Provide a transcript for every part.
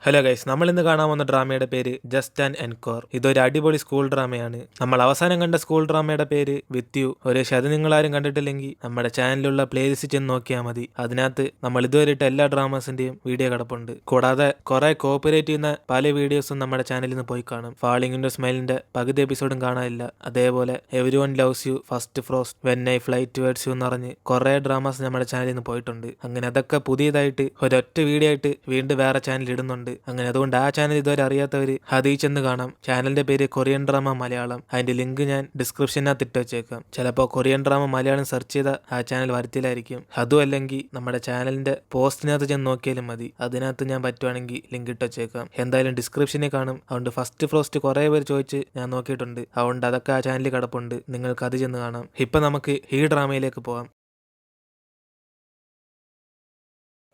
Hello guys, നമ്മൾ ഇന്ന് കാണാൻ വന്ന ഡ്രാമയുടെ പേര് ജസ്റ്റ് ആൻഡ് എൻകോർ. ഇതൊരു അടിപൊളി സ്കൂൾ ഡ്രാമയാണ്. നമ്മൾ അവസാനം കണ്ട സ്കൂൾ ഡ്രാമയുടെ പേര് വിത്ത് യു. ഒരു അത് നിങ്ങളാരും കണ്ടിട്ടില്ലെങ്കിൽ നമ്മുടെ ചാനലിലുള്ള പ്ലേലിസ്റ്റ് ചെന്ന് നോക്കിയാൽ മതി. അതിനകത്ത് നമ്മൾ ഇതുവരെ ഇട്ട എല്ലാ ഡ്രാമാസിന്റെയും വീഡിയോ കിടപ്പുണ്ട്. കൂടാതെ കുറെ കോപ്പറേറ്റ് ചെയ്യുന്ന പല വീഡിയോസും നമ്മുടെ ചാനലിൽ നിന്ന് പോയി കാണും. ഫാളിംഗ് ഇൻ സ്മൈലിന്റെ പകുതി എപ്പിസോഡും കാണാനില്ല. അതേപോലെ every one loves you, first frost, when I fly towards U എന്ന് പറഞ്ഞ് കുറെ ഡ്രാമാസ് നമ്മുടെ ചാനലിൽ നിന്ന് പോയിട്ടുണ്ട്. അങ്ങനെ അതൊക്കെ പുതിയതായിട്ട് ഒരൊറ്റ വീഡിയോ ആയിട്ട് വീണ്ടും വേറെ ചാനൽ ഇടുന്നുണ്ട്. അങ്ങനെ അതുകൊണ്ട് ആ ചാനൽ ഇതുവരെ അറിയാത്തവര് അതീ ചെന്ന് കാണാം. ചാനലിന്റെ പേര് കൊറിയൻ ഡ്രാമ മലയാളം. അതിന്റെ ലിങ്ക് ഞാൻ ഡിസ്ക്രിപ്ഷനകത്ത് ഇട്ട് വെച്ചേക്കാം. ചിലപ്പോൾ കൊറിയൻ ഡ്രാമ മലയാളം സെർച്ച് ചെയ്ത ആ ചാനൽ വരത്തിലായിരിക്കും. അതും അല്ലെങ്കിൽ നമ്മുടെ ചാനലിന്റെ പോസ്റ്റിനകത്ത് ചെന്ന് നോക്കിയാലും മതി. അതിനകത്ത് ഞാൻ പറ്റുവാണെങ്കിൽ ലിങ്ക് ഇട്ട് വെച്ചേക്കാം. എന്തായാലും ഡിസ്ക്രിപ്ഷനിൽ കാണും. അതുകൊണ്ട് ഫസ്റ്റ് ഫ്രോസ്റ്റ് കുറെ പേര് ചോദിച്ച് ഞാൻ നോക്കിയിട്ടുണ്ട്. അതുകൊണ്ട് അതൊക്കെ ആ ചാനലിൽ കിടപ്പുണ്ട്. നിങ്ങൾക്ക് അത് ചെന്ന് കാണാം. ഇപ്പൊ നമുക്ക് ഈ ഡ്രാമയിലേക്ക് പോകാം.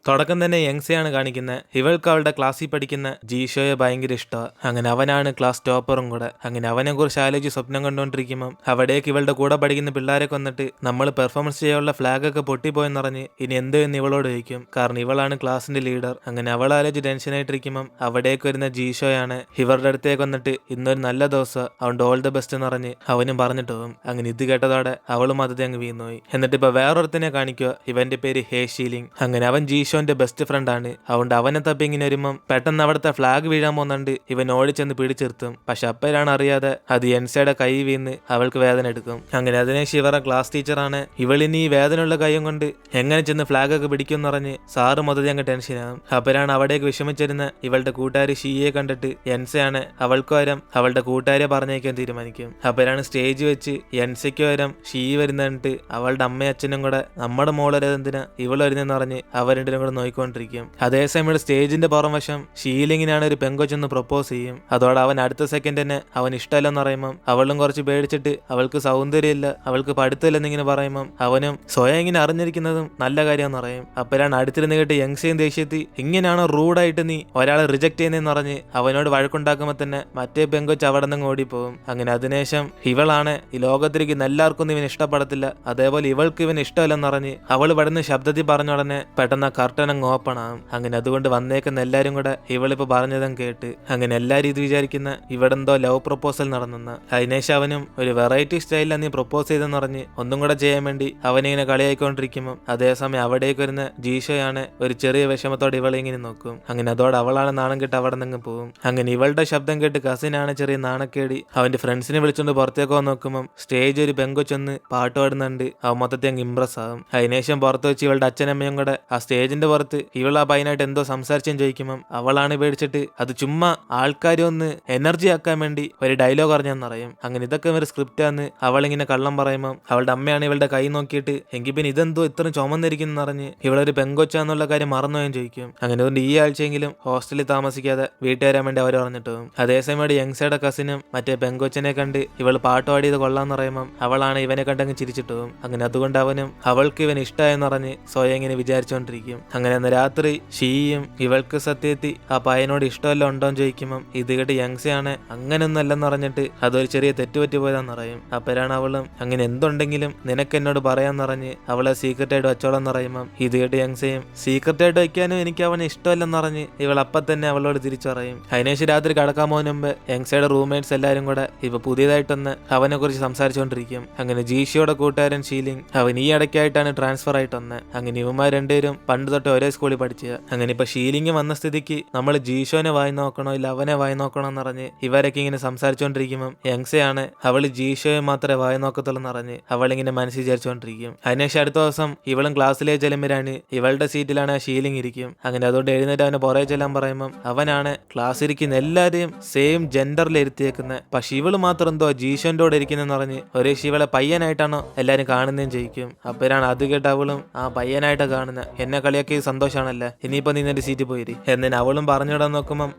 തുടക്കം തന്നെ യങ്സെയാണ് കാണിക്കുന്നത്. ഇവൾക്ക് അവളുടെ ക്ലാസ്സിൽ പഠിക്കുന്ന ജീഷോയെ ഭയങ്കര ഇഷ്ടമാണ്. അങ്ങനെ അവനാണ് ക്ലാസ് ടോപ്പറും കൂടെ. അങ്ങനെ അവനെ കുറിച്ച് ആലോചിച്ച് സ്വപ്നം കണ്ടുകൊണ്ടിരിക്കുമ്പോൾ അവിടേക്ക് ഇവളുടെ കൂടെ പഠിക്കുന്ന പിള്ളേരെ കൊന്നിട്ട് നമ്മൾ പെർഫോമൻസ് ചെയ്യാനുള്ള ഫ്ലാഗ് ഒക്കെ പൊട്ടിപ്പോയെന്ന് പറഞ്ഞ് ഇനി എന്ത് എന്ന് ഇവളോട് ചോദിക്കും. കാരണം ഇവളാണ് ക്ലാസിന്റെ ലീഡർ. അങ്ങനെ അവൾ ആലോചിച്ച് ടെൻഷനായിട്ടിരിക്കുമ്പോൾ അവിടേക്ക് വരുന്ന ജീഷോയാണ് ഇവരുടെ അടുത്തേക്ക് വന്നിട്ട് ഇന്നൊരു നല്ല ദിവസം, അതുകൊണ്ട് ഓൾ ദ ബെസ്റ്റ് എന്ന് പറഞ്ഞ് അവനും പറഞ്ഞിട്ട് പോകും. അങ്ങനെ ഇത് കേട്ടതോടെ അവളും അതത്തെ അങ്ങ് വീണുപോയി. എന്നിട്ട് ഇപ്പൊ വേറൊരുത്തിനെ കാണിക്കുക. ഇവന്റെ പേര് ഹേ ഷീലിംഗ്. അങ്ങനെ അവൻ ജീഷോ ബെസ്റ്റ് ഫ്രണ്ട് ആണ്. അതുകൊണ്ട് അവനെ തപ്പി ഇങ്ങനെ വരുമ്പം പെട്ടെന്ന് അവിടുത്തെ ഫ്ലാഗ് വീഴാൻ പോകുന്നുണ്ട്. ഇവൻ ഓടിച്ചെന്ന് പിടിച്ചിർത്തും. പക്ഷെ അപ്പോഴാണ് അറിയാതെ അത് എൻസയുടെ കൈ വീണ് അവൾക്ക് വേദന എടുക്കും. അങ്ങനെ അതിനെ ശിവറ ക്ലാസ് ടീച്ചറാണ്. ഇവളിനി ഈ വേദനയുള്ള കൈയും കൊണ്ട് എങ്ങനെ ചെന്ന് ഫ്ലാഗ് ഒക്കെ പിടിക്കും എന്ന് പറഞ്ഞ് സാറ് മൊത്തത്തിൽ അങ്ങ് ടെൻഷനാകും. അപ്പോഴാണ് അവിടേക്ക് വിഷമിച്ചിരുന്ന ഇവളുടെ കൂട്ടുകാരി ഷീയെ കണ്ടിട്ട് എൻസയാണ് അവൾക്ക് വരം അവളുടെ കൂട്ടുകാരെ പറഞ്ഞേക്കാൻ തീരുമാനിക്കും. അപ്പോഴാണ് സ്റ്റേജ് വെച്ച് എൻസയ്ക്ക് വരം ഷീ വരുന്നിട്ട് അവളുടെ അമ്മയും അച്ഛനും കൂടെ നമ്മുടെ മോളരെന്തിനാ ഇവൾ വരുന്നെന്ന് പറഞ്ഞ് അവർ രണ്ടിനും കൂടെ നോക്കിക്കൊണ്ടിരിക്കും. അതേസമയം സ്റ്റേജിന്റെ പുറം വശം ഷീലിങ്ങിനാണ് ഒരു പെങ്കൊച്ചെന്ന് പ്രപ്പോസ് ചെയ്യും. അതോടെ അവൻ അടുത്ത സെക്കൻഡ് തന്നെ അവൻ ഇഷ്ടമല്ലെന്ന് പറയുമ്പം അവളും കുറച്ച് പേടിച്ചിട്ട് അവൾക്ക് സൗന്ദര്യമില്ല, അവൾക്ക് പഠിത്തമില്ലെന്നിങ്ങനെ പറയുമ്പം അവനും സ്വയം ഇങ്ങനെ അറിഞ്ഞിരിക്കുന്നതും നല്ല കാര്യമെന്ന് പറയും. അപ്പോഴാണ് അടുത്തിരുന്ന് കേട്ട് യങ്സയും ദേഷ്യത്തി ഇങ്ങനെയാണോ റൂഡായിട്ട് നീ ഒരാളെ റിജക്ട് ചെയ്യുന്നതെന്ന് പറഞ്ഞ് അവനോട് വഴക്കുണ്ടാക്കുമ്പോൾ തന്നെ മറ്റേ പെങ്കൊച്ച് അവിടെ നിന്ന് ഓടിപ്പോകും. അങ്ങനെ അതിനുശേഷം ഇവളാണ് ഈ ലോകത്തിരിക്കുന്ന എല്ലാവർക്കും ഇവൻ ഇഷ്ടപ്പെടത്തില്ല, അതേപോലെ ഇവൾക്ക് ഇവൻ ഇഷ്ടമല്ലെന്ന് പറഞ്ഞ് അവൾ ഇവിടുന്ന് ശബ്ദത്തിൽ പറഞ്ഞ ഉടനെ പെട്ടെന്ന് കർട്ടൻ അങ്ങ് ഓപ്പൺ ആകും. അങ്ങനെ അതുകൊണ്ട് വന്നേക്കുന്ന എല്ലാരും കൂടെ ഇവളിപ്പോ പറഞ്ഞതും കേട്ട് അങ്ങനെ എല്ലാരും ഇത് വിചാരിക്കുന്ന ഇവിടെ എന്തോ ലവ് പ്രപ്പോസൽ നടന്നെന്ന്. അതിനേശം അവനും ഒരു വെറൈറ്റി സ്റ്റൈലിൽ നീ പ്രപ്പോസ് ചെയ്തെന്ന് പറഞ്ഞ് ഒന്നും കൂടെ ചെയ്യാൻ വേണ്ടി അവനിങ്ങനെ കളിയായിക്കൊണ്ടിരിക്കുമ്പോൾ അതേസമയം അവിടേക്ക് വരുന്ന ജീഷോയാണ് ഒരു ചെറിയ വിഷമത്തോടെ ഇവളെ ഇങ്ങനെ നോക്കും. അങ്ങനെ അതോടെ അവളാണ് നാണം കെട്ട് അവിടെ നിന്ന് പോകും. അങ്ങനെ ഇവളുടെ ശബ്ദം കേട്ട് കസിനാണ് ചെറിയ നാണക്കേടി അവന്റെ ഫ്രണ്ട്സിനെ വിളിച്ചുകൊണ്ട് പുറത്തേക്കോ നോക്കുമ്പോൾ സ്റ്റേജ് ഒരു പെങ്കൊച്ചൊന്ന് പാട്ട് പാടുന്നുണ്ട്. അവൻ മൊത്തത്തിൽ അങ്ങ് ഇംപ്രസ് ആകും. അതിനേശം പുറത്ത് വെച്ച് ഇവളുടെ അച്ഛനമ്മയും കൂടെ ആ സ്റ്റേജിന്റെ പുറത്ത് ഇവൾ ആ പയ്യനായിട്ട് എന്തോ സംസാരിച്ചും ചോദിക്കുമ്പം അവളാണ് പേടിച്ചിട്ട് അത് ചുമ്മാ ആൾക്കാരെ ഒന്ന് എനർജി ആക്കാൻ വേണ്ടി ഒരു ഡയലോഗ് അറിഞ്ഞെന്നറിയും. അങ്ങനെ ഇതൊക്കെ ഒരു സ്ക്രിപ്റ്റാന്ന് അവളിങ്ങനെ കള്ളം പറയുമ്പം അവളുടെ അമ്മയാണ് ഇവളുടെ കൈ നോക്കിയിട്ട് എങ്കിൽ പിന്നെ ഇതെന്തോ ഇത്രയും ചുമന്നിരിക്കുന്നു പറഞ്ഞ് ഇവളൊരു പെങ്കൊച്ചാന്നുള്ള കാര്യം മറന്നുപോയും ചോദിക്കും. അങ്ങനെ അതുകൊണ്ട് ഈ ആഴ്ചയെങ്കിലും ഹോസ്റ്റലിൽ താമസിക്കാതെ വീട്ടുകാരാൻ വേണ്ടി അവർ പറഞ്ഞിട്ട് പോകും. അതേസമയം യങ്സയുടെ കസിനും മറ്റേ പെങ്കൊച്ചനെ കണ്ട് ഇവൾ പാട്ട് പാടിയത് കൊള്ളാന്ന് പറയുമ്പം അവളാണ് ഇവനെ കണ്ടങ്ങ് ചിരിച്ചിട്ട് പോകും. അങ്ങനെ അതുകൊണ്ട് അവനും അവൾക്ക് ഇവൻ ഇഷ്ടമായെന്ന് പറഞ്ഞ് സ്വയം ഇങ്ങനെ വിചാരിച്ചുകൊണ്ടിരിക്കും. അങ്ങനെ അന്ന് രാത്രി ഷീയും ഇവൾക്ക് സത്യത്തി ആ പയ്യനോട് ഇഷ്ടമല്ല ഉണ്ടോന്ന് ചോദിക്കുമ്പം ഇത് കേട്ട് യങ്സയാണ് അങ്ങനെയൊന്നും അല്ലെന്ന് പറഞ്ഞിട്ട് അതൊരു ചെറിയ തെറ്റുപറ്റി പോയതാന്ന് പറയും. അപ്പോഴാണ് അവളും അങ്ങനെ എന്തുണ്ടെങ്കിലും നിനക്ക് എന്നോട് പറയാന്ന് പറഞ്ഞ് അവളെ സീക്രട്ട് ആയിട്ട് വെച്ചോളെന്ന് പറയുമ്പം ഇത് കേട്ട് യങ്സയും സീക്രട്ട് ആയിട്ട് വയ്ക്കാനും എനിക്ക് അവനെ ഇഷ്ടമല്ലെന്ന് പറഞ്ഞ് ഇവൾ അപ്പം തന്നെ അവളോട് തിരിച്ചു പറയും. അതിനേശം രാത്രി കടക്കാൻ പോകുന്ന മുമ്പ് യങ്സയുടെ റൂംമേറ്റ്സ് എല്ലാവരും കൂടെ ഇപ്പൊ പുതിയതായിട്ടൊന്ന് അവനെ കുറിച്ച് സംസാരിച്ചുകൊണ്ടിരിക്കും. അങ്ങനെ ജീഷയുടെ കൂട്ടുകാരൻ ഷീലിംഗ് അവൻ ഈ ഇടയ്ക്കായിട്ടാണ് ട്രാൻസ്ഫർ ആയിട്ട് വന്നത്. അങ്ങനെ ഇവന്മാർ രണ്ടുപേരും പണ്ട് തൊട്ട് ഒരേ സ്കൂളിൽ പഠിച്ചത്. അങ്ങനെ ഇപ്പൊ ഷീലിംഗ് വന്ന സ്ഥിതിക്ക് നമ്മൾ ജീഷോനെ വായി നോക്കണോ ഇല്ല അവനെ വായി നോക്കണോ എന്ന് പറഞ്ഞ് ഇവരൊക്കെ ഇങ്ങനെ സംസാരിച്ചുകൊണ്ടിരിക്കുമ്പോൾ യങ്സയാണ് അവള് ജീഷോയെ മാത്രമേ വായി നോക്കത്തുള്ളൂ എന്ന് പറഞ്ഞ് അവളിങ്ങനെ മനസ്സിൽ വിചാരിച്ചുകൊണ്ടിരിക്കും. അതിനുശേഷം അടുത്ത ദിവസം ഇവളും ക്ലാസ്സിലേക്ക് ചെല്ലുമ്പോഴാണ് ഇവളുടെ സീറ്റിലാണ് ഷീലിംഗ് ഇരിക്കും. അങ്ങനെ അതുകൊണ്ട് എഴുന്നേറ്റ് അവനെ പുറകെ ചെല്ലാൻ പറയുമ്പോൾ അവനാണ് ക്ലാസ് ഇരിക്കുന്ന എല്ലാവരെയും സെയിം ജെൻഡറിൽ ഇരുത്തിയേക്കുന്നത്. പക്ഷെ ഇവള് മാത്രം എന്തോ ജീഷോന്റെ കൂടെ ഇരിക്കുന്നെന്ന് പറഞ്ഞ് ഒരേ ശിവളെ പയ്യനായിട്ടാണോ എല്ലാരും കാണുന്നതെന്ന് ചോദിക്കും. അപ്പോഴാണ് അത് കേട്ട് അവളും ആ പയ്യനായിട്ടാണ് കാണുന്നത്. എന്നെ കളിയാക്കി സന്തോഷാണല്ലേ, ഇനിയിപ്പോ നീ നിന്റെ സീറ്റിൽ പോയിരി എന്നിന് അവളും പറഞ്ഞിടാൻ നോക്കുമ്പം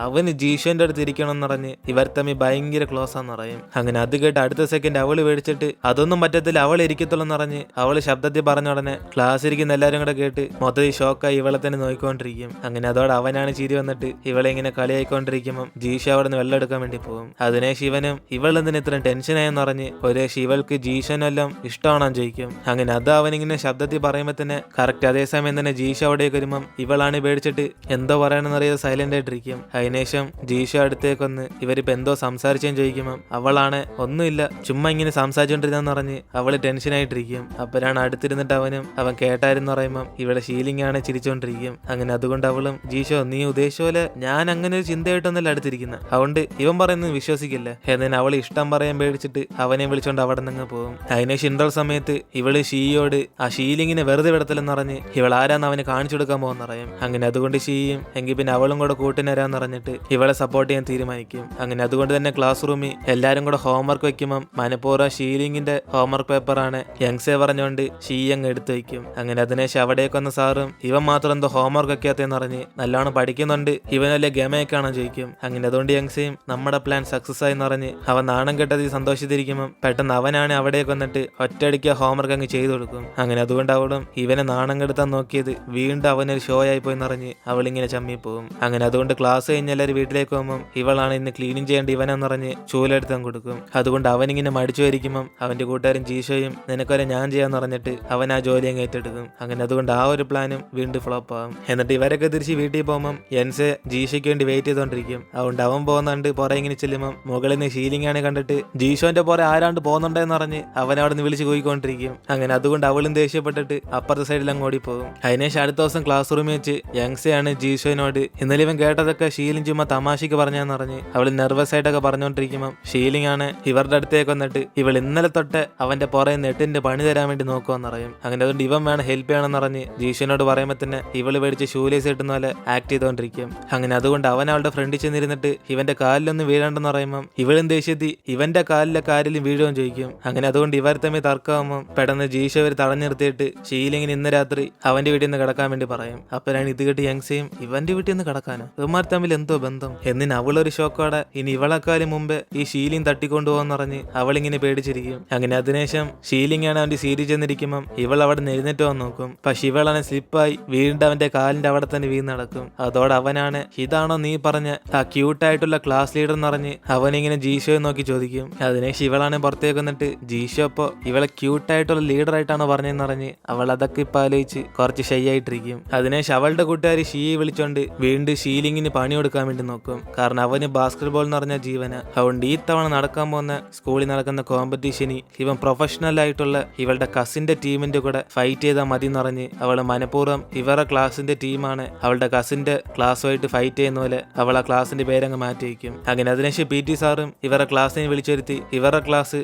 അവന് ജീഷോന്റെ അടുത്ത് ഇരിക്കണം എന്ന് പറഞ്ഞ് ഇവർ തമ്മിൽ ഭയങ്കര ക്ലോസ് ആന്ന് പറയും. അങ്ങനെ അത് കേട്ട് അടുത്ത സെക്കൻഡ് അവള് മേടിച്ചിട്ട് അതൊന്നും പറ്റത്തില്ല അവൾ ഇരിക്കത്തുള്ളൂ എന്ന് പറഞ്ഞ് അവള് ശബ്ദത്തിൽ പറഞ്ഞ ഉടനെ ക്ലാസ് ഇരിക്കുന്ന എല്ലാരും കൂടെ കേട്ട് മൊത്തത്തിൽ ഷോക്കായി ഇവളെ തന്നെ നോക്കിക്കൊണ്ടിരിക്കും. അങ്ങനെ അതോടെ അവനാണ് ചിരി വന്നിട്ട് ഇവളെ ഇങ്ങനെ കളിയായിക്കൊണ്ടിരിക്കുമ്പം ജീഷോ അവിടെ നിന്ന് വെള്ളം എടുക്കാൻ വേണ്ടി പോകും. അതിനെ ശിവനും ഇവളെന്തിന് ഇത്രയും ടെൻഷനായെന്ന് പറഞ്ഞ് ഒരേ ശിവൾക്ക് ജീഷനെല്ലാം ഇഷ്ടമാണെന്ന് ചോദിക്കും. അങ്ങനെ അത് അവനിങ്ങനെ ശബ്ദത്തിൽ പറയുമ്പോ തന്നെ കറക്റ്റ് അതേ സമയം തന്നെ ജീഷ അവിടേക്ക് വരുമ്പം ഇവളാണ് പേടിച്ചിട്ട് എന്തോ പറയണമെന്നറിയാതെ സൈലന്റ് ആയിട്ടിരിക്കും. അതിനുശേഷം ജീഷ അടുത്തേക്ക് വന്ന് ഇവരിപ്പോ എന്തോ സംസാരിച്ചെന്ന് ചോദിക്കുമ്പം അവളാണ് ഒന്നുമില്ല, ചുമ്മാ ഇങ്ങനെ സംസാരിച്ചോണ്ടിരുന്നെന്ന് പറഞ്ഞ് അവള് ടെൻഷനായിട്ടിരിക്കും. അപ്പോഴാണ് അടുത്തിരുന്നിട്ട് അവൻ കേട്ടായിരുന്നു പറയുമ്പം ഇവിടെ ഷീലിംഗ് ആണ് ചിരിച്ചോണ്ടിരിക്കും. അങ്ങനെ അതുകൊണ്ട് അവളും ജീഷോ നീ ഉദ്ദേശിച്ച പോലെ ഞാൻ അങ്ങനെ ഒരു ചിന്തയായിട്ടൊന്നല്ല അടുത്തിരിക്കുന്നത്, അതുകൊണ്ട് ഇവൻ പറയുന്നത് വിശ്വസിക്കില്ല എന്നതിന് അവൾ ഇഷ്ടം പറയാൻ പേടിച്ചിട്ട് അവനെ വിളിച്ചോണ്ട് അവിടെ നിന്ന് പോകും. അതിനുശേഷം ഇന്റർ സമയത്ത് ഇവള് ഷീയോട് ആ ഷീലിങ്ങിനെ വെറുതെ വിടത്തില്ലെന്ന് പറഞ്ഞ് ഇവൾ ആരാന്ന് അവന് കാണിച്ചു കൊടുക്കാൻ പോകുന്ന പറയും. അങ്ങനെ അതുകൊണ്ട് ഷീയും എങ്കിൽ പിന്നെ അവളും കൂടെ കൂട്ടിന് വരാന്ന് പറഞ്ഞിട്ട് ഇവളെ സപ്പോർട്ട് ചെയ്യാൻ തീരുമാനിക്കും. അങ്ങനെ അതുകൊണ്ട് തന്നെ ക്ലാസ് റൂമിൽ എല്ലാരും കൂടെ ഹോംവർക്ക് വെക്കുമ്പം മനഃപൂർവ്വം ഷീലിങ്ങിന്റെ ഹോംവർക്ക് പേപ്പറാണ് യങ്സെ പറഞ്ഞുകൊണ്ട് ഷീ അങ്ങ് എടുത്തു വയ്ക്കും. അങ്ങനെ അതിനുശേഷം അവിടേക്ക് വന്ന സാറും ഇവൻ മാത്രം എന്തോ ഹോംവർക്ക് വെക്കാത്തെന്ന് പറഞ്ഞ് നല്ലോണം പഠിക്കുന്നുണ്ട്, ഇവനല്ലേ ഗമയൊക്കെയാണോ ചോദിക്കും. അങ്ങനെ അതുകൊണ്ട് യങ്സയും നമ്മുടെ പ്ലാൻ സക്സസ് ആയി പറഞ്ഞ് അവൻ നാണം കെട്ടതി സന്തോഷിച്ചിരിക്കുമ്പം പെട്ടെന്ന് അവനാണ് അവിടേക്ക് വന്നിട്ട് ഒറ്റയടിക്ക് ഹോംവർക്ക് അങ്ങ് ചെയ്തു കൊടുക്കും. അങ്ങനെ അതുകൊണ്ട് അവളും ഇവനെ നാണം കെടുത്താൻ നോക്കിയത് വീണ്ടും അവനൊരു ഷോ ആയി പോയി നിറഞ്ഞ് അവളിങ്ങനെ ചമ്മിപ്പോവും. അങ്ങനെ അതുകൊണ്ട് ക്ലാസ് കഴിഞ്ഞ് എല്ലാവരും വീട്ടിലേക്ക് പോകുമ്പം ഇവളാണ് ഇന്ന് ക്ലീനിങ് ചെയ്യേണ്ട ഇവനെന്ന് പറഞ്ഞ് ചൂലെടുത്താൻ കൊടുക്കും. അതുകൊണ്ട് അവനിങ്ങനെ മടിച്ചു വരിക്കുമ്പം അവന്റെ കൂട്ടുകാരൻ ജീഷോയും നിനക്കൊരെ ഞാൻ ചെയ്യാന്ന് പറഞ്ഞിട്ട് അവൻ ആ ജോലി അങ്ങ് ഏറ്റെടുക്കും. അങ്ങനെ അതുകൊണ്ട് ആ ഒരു പ്ലാനും വീണ്ടും ഫ്ലോപ്പ് ആവും. എന്നിട്ട് ഇവരൊക്കെ തിരിച്ച് വീട്ടിൽ പോകുമ്പം യൻസെ ജീഷയ്ക്ക് വേണ്ടി വെയിറ്റ് ചെയ്തോണ്ടിരിക്കും. അതുകൊണ്ട് അവൻ പോകുന്നുണ്ട് പുറകെ ഇങ്ങനെ ചെല്ലുമ്പം മുകളിൽ നിന്ന് ഷീലിംഗ് ആണ് കണ്ടിട്ട് ജീഷോന്റെ പുറകെ ആരാണ്ട് പോകുന്നുണ്ടെന്ന് പറഞ്ഞ് അവൻ അവിടെ നിന്ന് വിളിച്ച് പോയിക്കൊണ്ടിരിക്കും. അങ്ങനെ അതുകൊണ്ട് അവളും ദേഷ്യപ്പെട്ടിട്ട് അപ്പുറത്തെ സൈഡിൽ അങ്ങ് ഓടിപ്പോകും. അതിനുശേഷം അടുത്ത ദിവസം ക്ലാസ് റൂമിൽ വെച്ച് യങ്സയാണ് ജീഷോനോട് ഇന്നലെ ഇവൻ കേട്ടതൊക്കെ ഷീലിംഗ് ചുമ്മാ തമാശക്ക് പറഞ്ഞാന്ന് പറഞ്ഞ് അവൾ നെർവസ് ആയിട്ടൊക്കെ പറഞ്ഞുകൊണ്ടിരിക്കുമ്പം ഷീലിംഗ് ആണ് ഇവരുടെ അടുത്തേക്ക് വന്നിട്ട് ഇവൾ ഇന്നലെ തൊട്ട് അവന്റെ പുറകെ നെട്ടിന്റെ പണി തരാൻ വേണ്ടി നോക്കുമെന്ന് പറയും. അങ്ങനെ അതുകൊണ്ട് ഇവൻ വേണം ഹെൽപ്പ് ചെയ്യണമെന്ന് പറഞ്ഞ് ജീഷോനോട് പറയുമ്പോൾ തന്നെ ഇവള് പേടിച്ച് ഷൂലേസ് കിട്ടുന്ന പോലെ ആക്ട് ചെയ്തുകൊണ്ടിരിക്കും. അങ്ങനെ അതുകൊണ്ട് അവൻ അവളുടെ ഫ്രണ്ടിൽ ചെന്നിരുന്നിട്ട് ഇവന്റെ കാലിലൊന്നും വീഴണ്ടെന്ന് പറയുമ്പം ഇവളും ദേഷ്യത്തി ഇവന്റെ കാലിലെ കാലിലും വീഴുമെന്ന് ചോദിക്കും. അങ്ങനെ അതുകൊണ്ട് ഇവർ തമ്മിൽ തർക്കമാകുമ്പോൾ പെട്ടെന്ന് ജീഷ ഇവർ തടഞ്ഞു നിർത്തിയിട്ട് ഷീലിങ്ങിന് ഇന്ന് രാത്രി അവന്റെ വീട്ടിൽ നിന്ന് കിടക്കാൻ വേണ്ടി പറയും. അപ്പോഴാണ് ഇത് കേട്ട് യങ്സയും ഇവന്റെ വീട്ടിൽ നിന്ന് കിടക്കാനോ, ഇവന്മാർ തമ്മിൽ എന്തോ ബന്ധം എന്നിന് അവളൊരു ഷോക്കോടെ ഇനി ഇവളെക്കാലം മുമ്പ് ഈ ഷീലിംഗ് തട്ടിക്കൊണ്ടുപോകാന്ന് പറഞ്ഞ് അവളിങ്ങനെ പേടിച്ചിരിക്കും. അങ്ങനെ അതിനുശേഷം ഷീലിംഗ് ആണ് അവന്റെ സീരിൽ ചെന്നിരിക്കുമ്പം ഇവൾ അവിടെ നിന്ന് എഴുന്നേറ്റ് വന്ന് നോക്കും. പക്ഷെ ഇവളാണ് സ്ലിപ്പായി വീണ്ടും അവന്റെ കാലിന്റെ അവിടെ തന്നെ വീണ് നടക്കും. അതോടെ അവനാണ് ഇതാണോ നീ പറഞ്ഞ ആ ക്യൂട്ടായിട്ടുള്ള ക്ലാസ് ലീഡർ എന്ന് പറഞ്ഞ് അവനിങ്ങനെ ജീഷോയെ നോക്കി ചോദിക്കും. അതിനുശേഷം ഇവളാണ് പുറത്തേക്ക് വന്നിട്ട് ജീഷോ അപ്പോ ഇവളെ ക്യൂട്ടായിട്ടുള്ള ലീഡർ ആയിട്ടാണോ പറഞ്ഞെന്ന് പറഞ്ഞ് അവൾ അതൊക്കെ ഇപ്പൊ ആലോചിച്ച് കുറച്ച് ഷൈ ആയിട്ടിരിക്കും. അതിനുശേഷം അവളുടെ കൂട്ടുകാരി ഷീയെ വിളിച്ചോണ്ട് വീണ്ടും ഷീലിങ്ങിന് പണി കൊടുക്കാൻ വേണ്ടി നോക്കും. കാരണം അവന് ബാസ്കറ്റ് ബോൾ എന്ന് പറഞ്ഞ ജീവന. അതുകൊണ്ട് ഈ തവണ നടക്കാൻ പോകുന്ന സ്കൂളിൽ നടക്കുന്ന കോമ്പറ്റീഷനിൽ ഇവൻ പ്രൊഫഷണൽ ആയിട്ടുള്ള ഇവളുടെ കസിന്റെ ടീമിന്റെ കൂടെ ഫൈറ്റ് ചെയ്താൽ മതി എന്നറിഞ്ഞ് അവള് മനഃപൂർവ്വം ഇവരുടെ ക്ലാസിന്റെ ടീമാണ് അവളുടെ കസിന്റെ ക്ലാസ്സുമായിട്ട് ഫൈറ്റ് ചെയ്യുന്ന പോലെ അവൾ ആ ക്ലാസിന്റെ പേരങ്ങ് മാറ്റി വയ്ക്കും. അങ്ങനെ അതിനുശേഷം PT സാറും ഇവരുടെ ക്ലാസ്സിനെ വിളിച്ചു വരുത്തി ഇവരുടെ ക്ലാസ്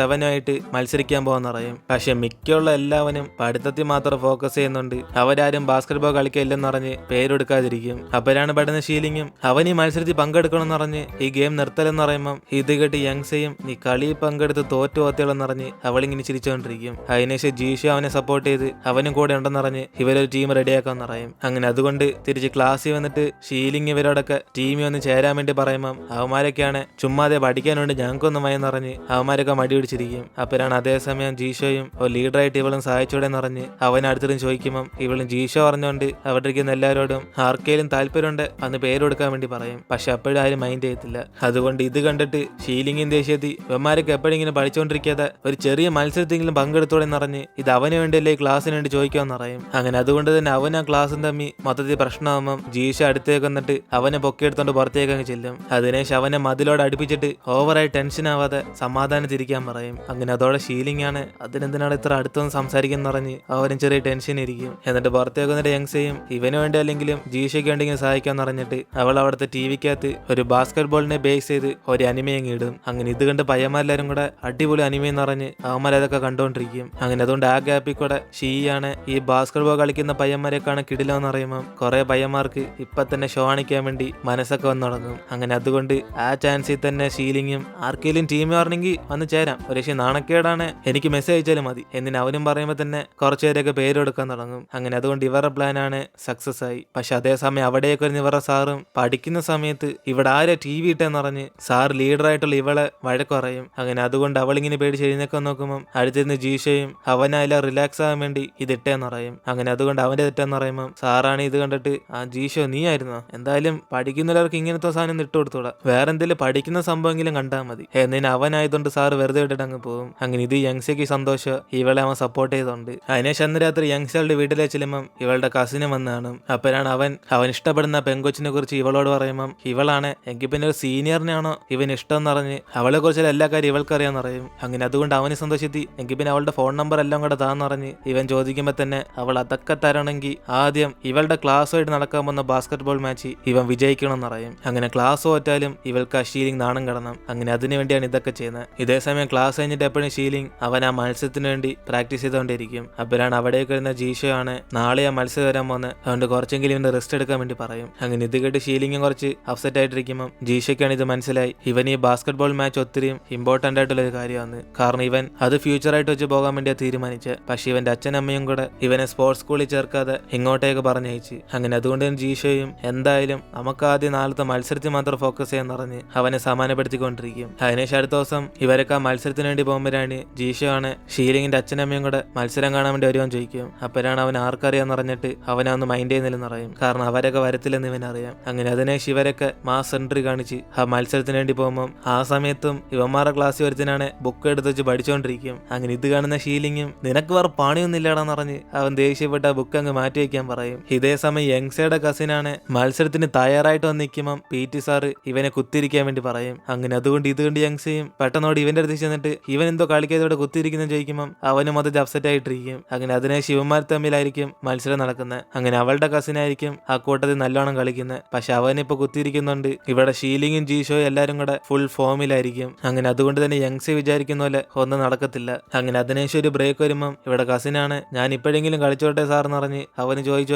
7 മത്സരിക്കാൻ പോകാന്ന് പറയും. പക്ഷെ മിക്കുള്ള എല്ലാവരും പഠിത്തത്തിൽ മാത്രം ഫോക്കസ് ചെയ്യുന്നുണ്ട്, അവരാരും ബാസ്കറ്റ് ബോൾ കളിക്കില്ലെന്ന് പറഞ്ഞ് പേരെടുക്കാതിരിക്കും. അപ്പോഴാണ് പെട്ടെന്ന് ഷീലിങ്ങും അവൻ ഈ മത്സരത്തിൽ പങ്കെടുക്കണമെന്ന് പറഞ്ഞ് ഈ ഗെയിം നിർത്തലെന്ന് പറയുമ്പം ഇത് കേട്ട് യങ്സയും നീ കളി പങ്കെടുത്ത് തോറ്റു പോത്തികളെന്ന് പറഞ്ഞ് അവളിങ്ങനെ ചിരിച്ചുകൊണ്ടിരിക്കും. അതിനുശേഷം ജീഷ അവനെ സപ്പോർട്ട് ചെയ്ത് അവനും കൂടെ ഉണ്ടെന്ന് പറഞ്ഞ് ഇവരൊരു ടീം റെഡിയാക്കാന്ന് പറയും. അങ്ങനെ അതുകൊണ്ട് തിരിച്ച് ക്ലാസ്സിൽ വന്നിട്ട് ഷീലിംഗ് ഇവരോടൊക്കെ ടീമിൽ ഒന്ന് ചേരാൻ വേണ്ടി പറയുമ്പം അവന്മാരൊക്കെയാണ് ചുമ്മാതെ പഠിക്കാൻ വേണ്ടി ഞങ്ങൾക്കൊന്നും വയെന്ന് പറഞ്ഞ് അവന്മാരൊക്കെ മടി പിടിച്ചിരിക്കും. അപ്പോഴാണ് അതേസമയം ജീഷോയും ഒരു ലീഡറായിട്ട് ഇവളും സഹായിച്ചൂടെ എന്ന് പറഞ്ഞ് അവൻ അടുത്തിടും ചോദിക്കുമ്പം ഇവളും ജീഷോ പറഞ്ഞുകൊണ്ട് അവിടെ ഇരിക്കുന്ന എല്ലാവരോടും ആർക്കെങ്കിലും താല്പര്യമുണ്ട് അന്ന് പേര് കൊടുക്കാൻ വേണ്ടി പറയും. പക്ഷെ അപ്പോഴും ആരും മൈൻഡ് ചെയ്യത്തില്ല. അതുകൊണ്ട് ഇത് കണ്ടിട്ട് ഷീലിംഗും ദേഷ്യത്തി ഇവന്മാരൊക്കെ എപ്പോഴും ഇങ്ങനെ പഠിച്ചുകൊണ്ടിരിക്കാതെ ഒരു ചെറിയ മത്സരത്തെങ്കിലും പങ്കെടുത്തോടെ പറഞ്ഞ് ഇത് അവന് വേണ്ടിയല്ലേ ക്ലാസ്സിന് വേണ്ടി ചോദിക്കാമെന്ന് പറയും. അങ്ങനെ അതുകൊണ്ട് തന്നെ അവൻ ആ ക്ലാസ്സും തമ്മി മൊത്തത്തിൽ പ്രശ്നമാകുമ്പം ജീഷ അടുത്തേക്ക് വന്നിട്ട് അവനെ പൊക്കിയെടുത്തോണ്ട് പുറത്തേക്ക് അങ്ങ് ചെല്ലും. അതിനുശേഷം അവനെ മതിലോട് അടുപ്പിച്ചിട്ട് ഓവറായി ടെൻഷൻ ആവാതെ സമാധാനം തിരിക്കാൻ പറയും. അങ്ങനെ അതോടെ ഷീലിംഗ് ആണ് അതിനെന്തിനാണ് ഇത്ര അടുത്തൊന്നും സംസാരിക്കുന്ന പറഞ്ഞ് അവനും ചെറിയ ടെൻഷൻ ഇരിക്കും. എന്നിട്ട് പുറത്തേക്ക് വന്നിട്ട് യങ്സയും ഇവന് വേണ്ടി അല്ലെങ്കിലും ജീഷയ്ക്ക് വേണ്ടെങ്കിലും സഹായിക്കാന്ന് പറഞ്ഞിട്ട് അവൾ അവിടുത്തെ ടിവിക്കകത്ത് ഒരു ബാസ്കറ്റ് ബോളിനെ ബേസ് ചെയ്ത് ഒരു അനിമയും ഇടും. അങ്ങനെ ഇത് കണ്ട് പയ്യന്മാരെല്ലാരും കൂടെ അടിപൊളി അനിമയെന്ന് പറഞ്ഞ് അവന്മാരതൊക്കെ കണ്ടുകൊണ്ടിരിക്കും. അങ്ങനെ അതുകൊണ്ട് ആ ഗ്യാപ്പിൽ കൂടെ ഷീയാണ് ഈ ബാസ്കറ്റ് ബോൾ കളിക്കുന്ന പയ്യന്മാരെക്കാണ് കിടിലെന്ന് പറയുമ്പോൾ കുറെ പയ്യന്മാർക്ക് ഇപ്പൊ തന്നെ ഷോ കാണിക്കാൻ വേണ്ടി മനസ്സൊക്കെ വന്നു തുടങ്ങും. അങ്ങനെ അതുകൊണ്ട് ആ ചാൻസിൽ തന്നെ ഷീലിങ്ങും ആർക്കെങ്കിലും ടീം പറഞ്ഞെങ്കിൽ വന്ന് ചേരാം, ഒരു പക്ഷേ നാണക്കേടാണ് എനിക്ക് മെസ്സേജ് അയച്ചാലും മതി എന്നിന് അവനും പറയുമ്പോൾ തന്നെ കുറച്ചുപേരൊക്കെ പേര് കൊടുക്കാൻ തുടങ്ങും. അങ്ങനെ അതുകൊണ്ട് ഇവരുടെ പ്ലാനാണ് സക്സസ് ആയി. പക്ഷെ അതേസമയം അവിടേക്ക് വരുന്ന ഇവരുടെ സാറും പഠിക്കുന്ന സമയത്ത് ഇവിടെ ആരെ TV ഇട്ടെന്ന് പറഞ്ഞ് സാർ ലീഡറായിട്ടുള്ള ഇവളെ വഴക്ക് പറയും. അങ്ങനെ അതുകൊണ്ട് അവളിങ്ങനെ പേടിച്ച് എഴുന്നേക്കാൻ നോക്കുമ്പോൾ അടുത്തിരുന്ന് ജീഷയും അവനായാലും റിലാക്സ് ആകാൻ വേണ്ടി ഇത് ഇട്ടേന്ന് പറയും. അങ്ങനെ അതുകൊണ്ട് അവന്റെ തെറ്റെന്ന് പറയുമ്പോൾ സാറാണ് ഇത് കണ്ടിട്ട് ആ ജീഷോ നീ ആയിരുന്നോ, എന്തായാലും പഠിക്കുന്നവർക്ക് ഇങ്ങനത്തെ സാധനം ഇട്ട് കൊടുത്തൂടാ, വേറെ എന്തെങ്കിലും പഠിക്കുന്ന സംഭവമെങ്കിലും കണ്ടാൽ മതി എന്നതിന് അവനായതുകൊണ്ട് സാറ് വെറുതെ ഇട്ടിട്ട് അങ്ങ് പോകും. അങ്ങനെ ഇത് യങ്സയ്ക്ക് സന്തോഷം, ഇവളെ അവൻ സപ്പോർട്ട് ചെയ്തോണ്ട്. അതിനുശേഷം അന്ന് രാത്രി യങ്സയുടെ വീട്ടിലെ ചെല്ലുമ്പം ഇവളുടെ കസിനും വന്ന് കാണും. അപ്പോഴാണ് അവൻ ഇഷ്ടപ്പെടുന്ന പെങ്കൊച്ചിനെ കുറിച്ച് ഇവളോട് പറയുമ്പം ഇവളാണ് എങ്കിൽ പിന്നെ ഒരു സീനിയറിനെയാണോ ഇവൻ ഇഷ്ടം എന്ന് പറഞ്ഞ് അവളെ കുറിച്ചുള്ള എല്ലാ കാര്യം ഇവൾക്കറിയാന്ന് പറയും. അങ്ങനെ അതുകൊണ്ട് അവന് സന്തോഷത്തി എങ്കിൽ പിന്നെ അവളുടെ ഫോൺ നമ്പർ എല്ലാം കൂടെ താന്ന് പറഞ്ഞ് ഇവൻ ചോദിക്കുമ്പോൾ തന്നെ അവൾ അതൊക്കെ തരണമെങ്കിൽ ആദ്യം ഇവളുടെ ക്ലാസ്സുമായിട്ട് നടക്കാൻ പോകുന്ന ബാസ്കറ്റ്ബോൾ മാച്ച് ഇവൻ വിജയിക്കണം എന്ന് പറയും. അങ്ങനെ ക്ലാസ് തോറ്റാലും ഇവൾക്ക് ആ ഷീലിംഗ് നാണം കിടണം. അങ്ങനെ അതിനു വേണ്ടിയാണ് ഇതൊക്കെ ചെയ്യുന്നത്. ഇതേസമയം ക്ലാസ് കഴിഞ്ഞിട്ട് എപ്പോഴും ഷീലിംഗ് അവൻ ആ മത്സരത്തിന് വേണ്ടി പ്രാക്ടീസ് ചെയ്തുകൊണ്ടിരിക്കും. അപ്പോഴാണ് അവിടേക്ക് വരുന്ന ജീഷയാണ് നാളെ ആ മത്സരം വരാൻ പോകുന്നത്, അതുകൊണ്ട് കുറച്ചെങ്കിലും ഇവന്റെ റെസ്റ്റ് എടുക്കാൻ വേണ്ടി പറയും. അങ്ങനെ ഇത് കേട്ട് ഷീലിംഗും കുറച്ച് അപ്സെറ്റ് ആയിട്ടിരിക്കുമ്പോൾ ജീഷയ്ക്കാണ് ഇത് മനസ്സിലായി ഇവൻ ഈ ബാസ്കറ്റ്ബോൾ മാച്ച് ഒത്തിരിയും ഇമ്പോർട്ടന്റ് ആയിട്ടുള്ള ഒരു കാര്യമാണ്. കാരണം ഇവൻ അത് ഫ്യൂച്ചറായിട്ട് വെച്ച് പോകാൻ വേണ്ടിയാണ് തീരുമാനിച്ചത്. പക്ഷെ ഇവന്റെ അച്ഛനമ്മയും കൂടെ ഇവനെ സ്പോർട്സ് സ്കൂളിൽ ചേർക്കാതെ ഇങ്ങോട്ടേക്ക് പറഞ്ഞയച്ച്. അങ്ങനെ അതുകൊണ്ട് ജീഷയും എന്തായാലും നമുക്ക് ആദ്യം നാളത്തെ മത്സരത്തിൽ മാത്രം ഫോക്കസ് ചെയ്യാൻ പറഞ്ഞ് അവനെ സമാനപ്പെടുത്തിക്കൊണ്ടിരിക്കും. അതിനുശേഷം അടുത്ത ദിവസം ഇവരൊക്കെ ആ മത്സരത്തിന് വേണ്ടി പോകുമ്പോഴാണ് ജീഷയാണ് ഷീലിംഗിന്റെ അച്ഛനമ്മയും കൂടെ മത്സരം കാണാൻ വേണ്ടി വരുവാൻ ചോദിക്കും. അപ്പോഴാണ് അവൻ ആർക്കറിയാന്ന് പറഞ്ഞിട്ട് അവനൊന്ന് മൈൻഡ് ചെയ്യുന്നില്ലെന്ന് പറയും. കാരണം അവരൊക്കെ വരത്തില്ലെന്ന് ഇവനറിയാം. അങ്ങനെ അതിനുശേഷം ഇവരൊക്കെ മാസ് എൻട്രി കാണിച്ച് ആ മത്സരത്തിന് വേണ്ടി പോകുമ്പോൾ ആ സമയത്തും ഇവന്മാരുടെ ക്ലാസ്സിൽ ഒരുത്തനാണ് ബുക്ക് എടുത്ത് വെച്ച് പഠിച്ചുകൊണ്ടിരിക്കും. അങ്ങനെ ഇത് കാണുന്ന ഷീലിംഗും നിനക്ക് വേറെ പണിയൊന്നും ഇല്ലാടാന്ന് പറഞ്ഞ് അവൻ ദേഷ്യപ്പെട്ട ആ ബുക്ക് അങ്ങ് മാറ്റി വയ്ക്കാൻ പറയും. ഇതേ സമയം യങ്സയുടെ കസിനാണ് മത്സരത്തിന് തയ്യാറായിട്ട് വന്ന് നിൽക്കുമ്പോൾ PT സാറ് ഇവനെ കുത്തിരിക്കാൻ വേണ്ടി പറയും. അങ്ങനെ അതുകൊണ്ട് ഇതുകൊണ്ട് യങ്സയും പെട്ടെന്നോട് ഇവന്റെ അടുത്ത് ചെന്നിട്ട് ഇവൻ എന്തോ കളിക്കാതെ കുത്തിരിക്കുന്ന ചോദിക്കുമ്പോൾ അവന് മൊത്തത്തിൽ അപ്സെറ്റ് ആയിട്ടിരിക്കും. അങ്ങനെ അതിനെ ശിവന്മാർ തമ്മിലായിരിക്കും മത്സരം നടക്കുന്നത്. അങ്ങനെ അവളുടെ കസിനായിരിക്കും ആ കൂട്ടത്തിൽ നല്ലോണം കളിക്കുന്നത്. പക്ഷെ അവനിപ്പോ കുത്തിയിരിക്കുന്നുണ്ട് ഇവിടെ ഷീലിംഗും ജീഷോയും എല്ലാരും കൂടെ ഫുൾ ഫോമിലായിരിക്കും. അങ്ങനെ അതുകൊണ്ട് തന്നെ യങ്സെ വിചാരിക്കുന്ന പോലെ ഒന്നും നടക്കത്തില്ല. അങ്ങനെ അതിനേശം ഒരു ബ്രേക്ക് വരുമ്പം ഇവിടെ കസിനാണ് ഞാൻ ഇപ്പോഴെങ്കിലും കളിച്ചോട്ടെ സാറെന്ന് പറഞ്ഞ് അവന് ചോദിച്ചു